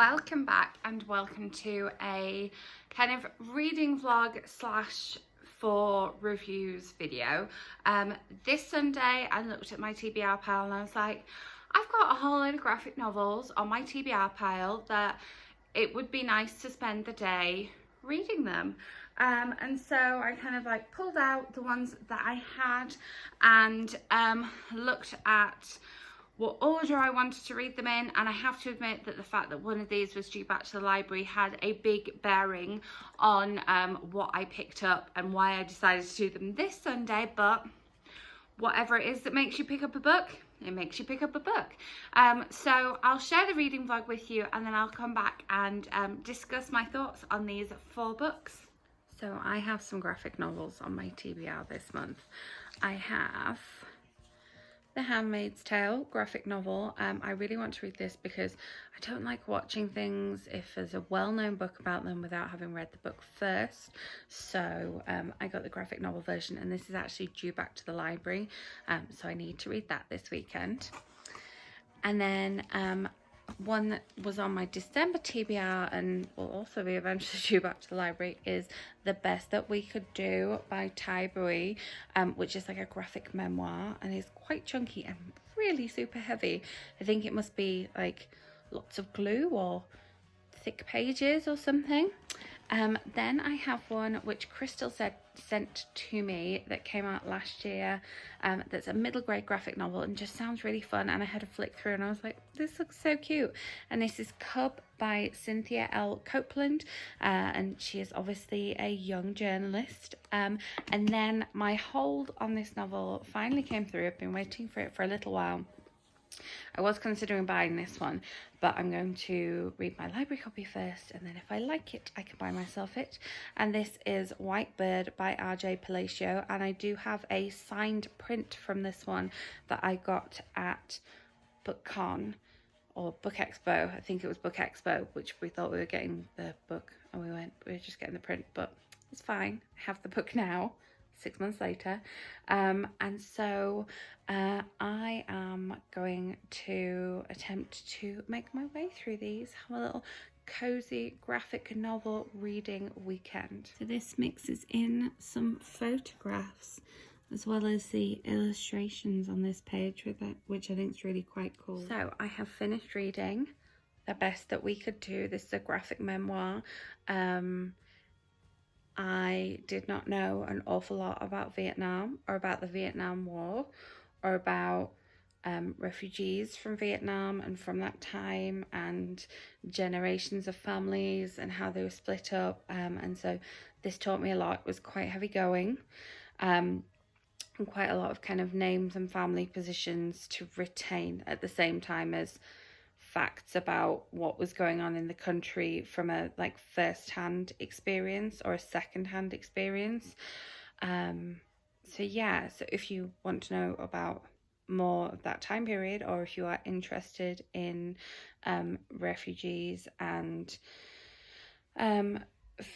Welcome back and welcome to a kind of reading vlog slash for reviews video. This Sunday I looked at my TBR pile and I was like, I've got a whole load of graphic novels on my TBR pile that it would be nice to spend the day reading them. And so I kind of like pulled out the ones that I had and looked at what order I wanted to read them in, and I have to admit that the fact that one of these was due back to the library had a big bearing on what I picked up and why I decided to do them this Sunday. But whatever it is that makes you pick up a book, it makes you pick up a book. So I'll share the reading vlog with you and then I'll come back and discuss my thoughts on these 4 books. So I have some graphic novels on my TBR this month. I have The Handmaid's Tale graphic novel. I really want to read this because I don't like watching things if there's a well-known book about them without having read the book first. So I got the graphic novel version, and this is actually due back to the library, so I need to read that this weekend. And then one that was on my December TBR and will also be eventually due back to the library is The Best That We Could Do by Thi Bui, which is like a graphic memoir and is quite chunky and really super heavy. I think it must be like lots of glue or thick pages or something. Then I have one which Crystal sent to me that came out last year, that's a middle grade graphic novel and just sounds really fun, and I had a flick through and I was like, this looks so cute. And this is Cub by Cynthia L Copeland, and she is obviously a young journalist. And then my hold on this novel finally came through. I've been waiting for it for a little while. I was considering buying this one, but I'm going to read my library copy first, and then if I like it, I can buy myself it. And this is White Bird by RJ Palacio, and I do have a signed print from this one that I got at BookCon or Book Expo. I think it was Book Expo, which we thought we were getting the book, and we were just getting the print, but it's fine. I have the book now. 6 months later, and so I am going to attempt to make my way through these, have a little cozy graphic novel reading weekend. So this mixes in some photographs as well as the illustrations on this page with it, which I think is really quite cool. So I have finished reading The Best That We Could Do. This is a graphic memoir. I did not know an awful lot about Vietnam or about the Vietnam War or about refugees from Vietnam and from that time and generations of families and how they were split up, and so this taught me a lot. It was quite heavy going, and quite a lot of kind of names and family positions to retain at the same time as facts about what was going on in the country from a like first-hand experience or a second-hand experience. So yeah, so if you want to know about more of that time period, or if you are interested in refugees and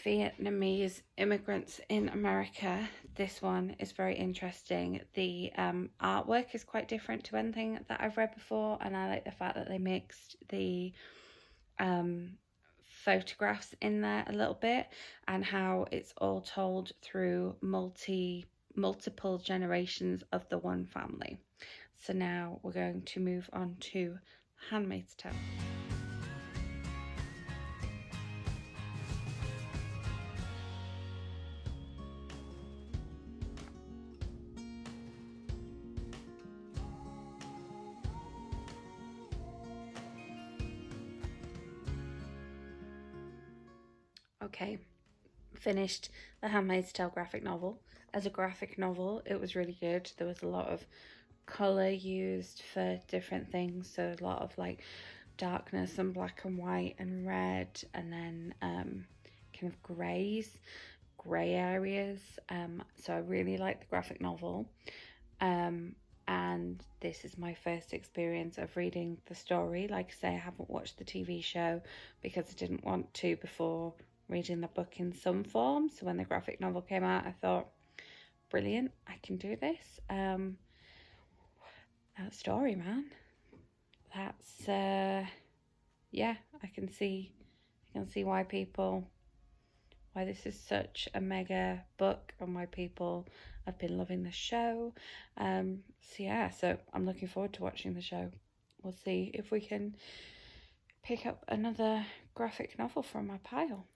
Vietnamese immigrants in America, this one is very interesting. The artwork is quite different to anything that I've read before, and I like the fact that they mixed the photographs in there a little bit and how it's all told through multiple generations of the one family. So now we're going to move on to Handmaid's Tale. Okay, finished The Handmaid's Tale graphic novel. As a graphic novel, it was really good. There was a lot of colour used for different things, so a lot of like darkness and black and white and red, and then kind of grey areas. So I really liked the graphic novel. And this is my first experience of reading the story. Like I say, I haven't watched the TV show because I didn't want to before reading the book in some form. So when the graphic novel came out, I thought, brilliant, I can do this. That story, man. That's yeah, I can see why this is such a mega book and why people have been loving the show. So I'm looking forward to watching the show. We'll see if we can pick up another graphic novel from my pile.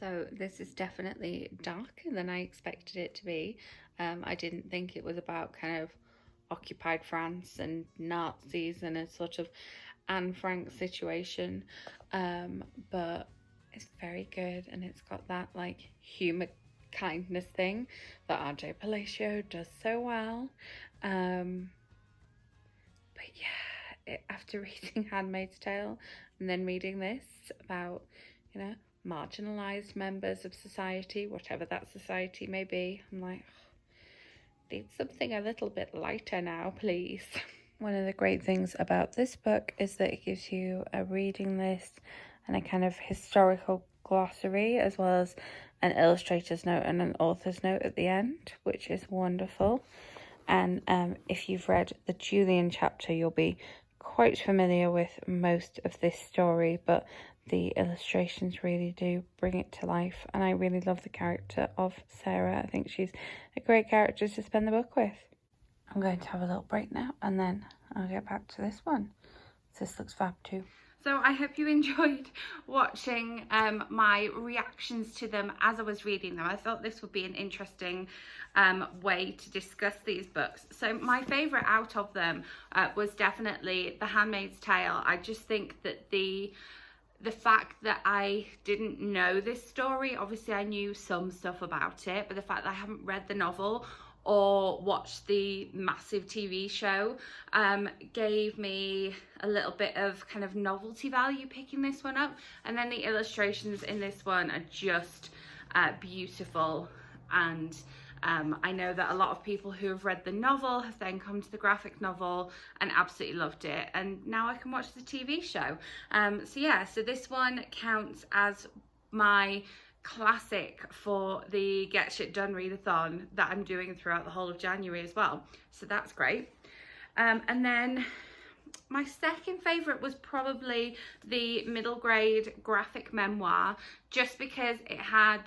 So this is definitely darker than I expected it to be. I didn't think it was about kind of occupied France and Nazis and a sort of Anne Frank situation, but it's very good, and it's got that like humour kindness thing that Palacio does so well. But yeah, after reading Handmaid's Tale and then reading this about, you know, marginalised members of society, whatever that society may be, I'm like, need something a little bit lighter now, please. One of the great things about this book is that it gives you a reading list and a kind of historical glossary, as well as an illustrator's note and an author's note at the end, which is wonderful. And if you've read the Julian chapter, you'll be quite familiar with most of this story, but the illustrations really do bring it to life, and I really love the character of Sarah. I think she's a great character to spend the book with. I'm going to have a little break now, and then I'll get back to this one. This looks fab too. So I hope you enjoyed watching my reactions to them as I was reading them. I thought this would be an interesting way to discuss these books. So my favourite out of them was definitely The Handmaid's Tale. I just think that the fact that I didn't know this story, obviously I knew some stuff about it, but the fact that I haven't read the novel or watched the massive TV show gave me a little bit of kind of novelty value picking this one up. And then the illustrations in this one are just beautiful, and I know that a lot of people who have read the novel have then come to the graphic novel and absolutely loved it, and now I can watch the TV show. So this one counts as my classic for the Get Shit Done readathon that I'm doing throughout the whole of January as well, so that's great. And then my second favourite was probably the middle grade graphic memoir, just because it had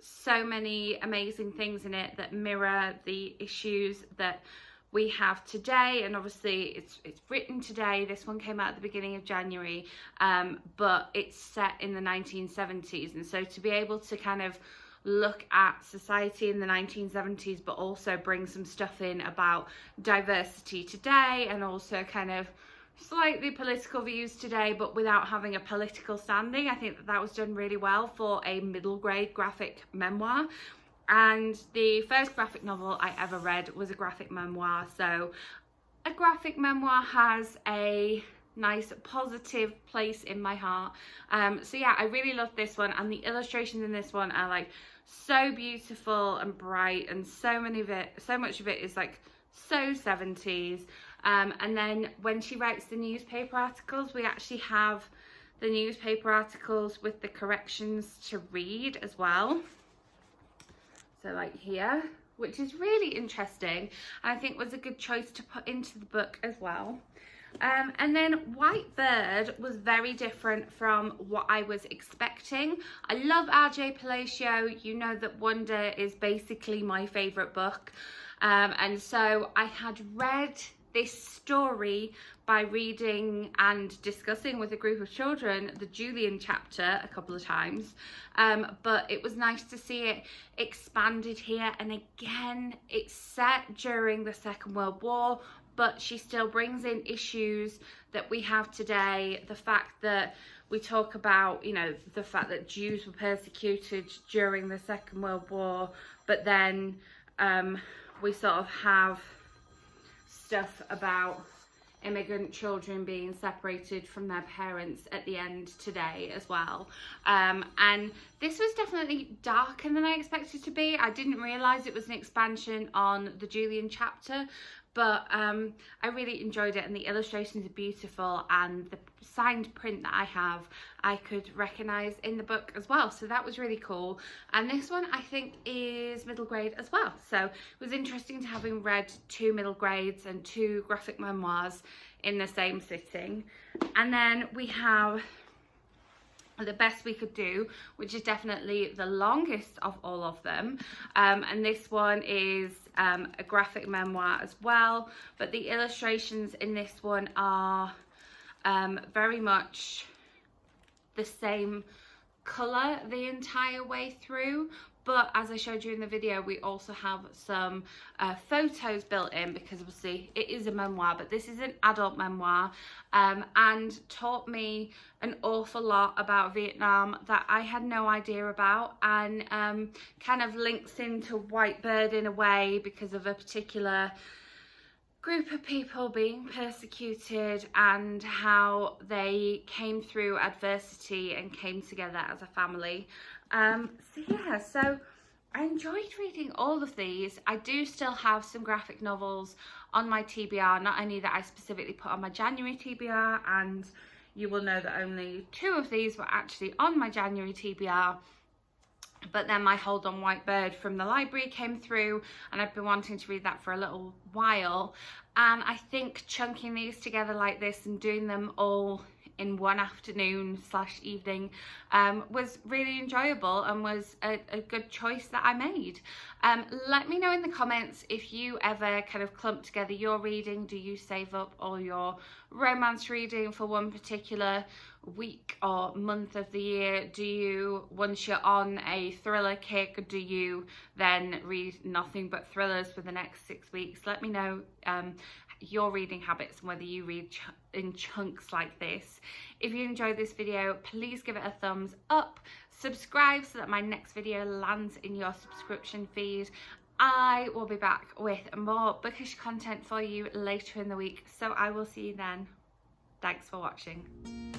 so many amazing things in it that mirror the issues that we have today. And obviously it's written today. This one came out at the beginning of January, but it's set in the 1970s, and so to be able to kind of look at society in the 1970s but also bring some stuff in about diversity today, and also kind of slightly political views today but without having a political standing, I think that was done really well for a middle grade graphic memoir. And the first graphic novel I ever read was a graphic memoir, so a graphic memoir has a nice positive place in my heart. So yeah, I really love this one, and the illustrations in this one are like so beautiful and bright, and so much of it is like so 70s. And then when she writes the newspaper articles, we actually have the newspaper articles with the corrections to read as well. So like here, which is really interesting, and I think was a good choice to put into the book as well. And then White Bird was very different from what I was expecting. I love R.J. Palacio. You know that Wonder is basically my favourite book. And so I had read this story by reading and discussing with a group of children the Julian chapter a couple of times, but it was nice to see it expanded here. And again, it's set during the Second World War, but she still brings in issues that we have today. The fact that we talk about, you know, the fact that Jews were persecuted during the Second World War, but then we sort of have stuff about immigrant children being separated from their parents at the end today as well. And this was definitely darker than I expected it to be. I didn't realise it was an expansion on the Julian chapter, but I really enjoyed it, and the illustrations are beautiful, and the signed print that I have I could recognise in the book as well, so that was really cool. And this one I think is middle grade as well, so it was interesting to having read 2 middle grades and 2 graphic memoirs in the same sitting. And then we have The Best We Could Do, which is definitely the longest of all of them, and this one is a graphic memoir as well, but the illustrations in this one are very much the same colour the entire way through, but as I showed you in the video, we also have some photos built in, because obviously it is a memoir, but this is an adult memoir, and taught me an awful lot about Vietnam that I had no idea about, and kind of links into Whitebird in a way because of a particular group of people being persecuted and how they came through adversity and came together as a family. So I enjoyed reading all of these. I do still have some graphic novels on my TBR, not only that I specifically put on my January TBR, and you will know that only 2 of these were actually on my January TBR, but then my Hold On Whitebird from the library came through, and I've been wanting to read that for a little while, and I think chunking these together like this and doing them all in one afternoon / evening was really enjoyable, and was a good choice that I made. Let me know in the comments if you ever kind of clump together your reading. Do you save up all your romance reading for one particular week or month of the year? Do you, once you're on a thriller kick, do you then read nothing but thrillers for the next 6 weeks? Let me know your reading habits and whether you read in chunks like this. If you enjoyed this video, please give it a thumbs up, subscribe so that my next video lands in your subscription feed. I will be back with more bookish content for you later in the week, so I will see you then. Thanks for watching.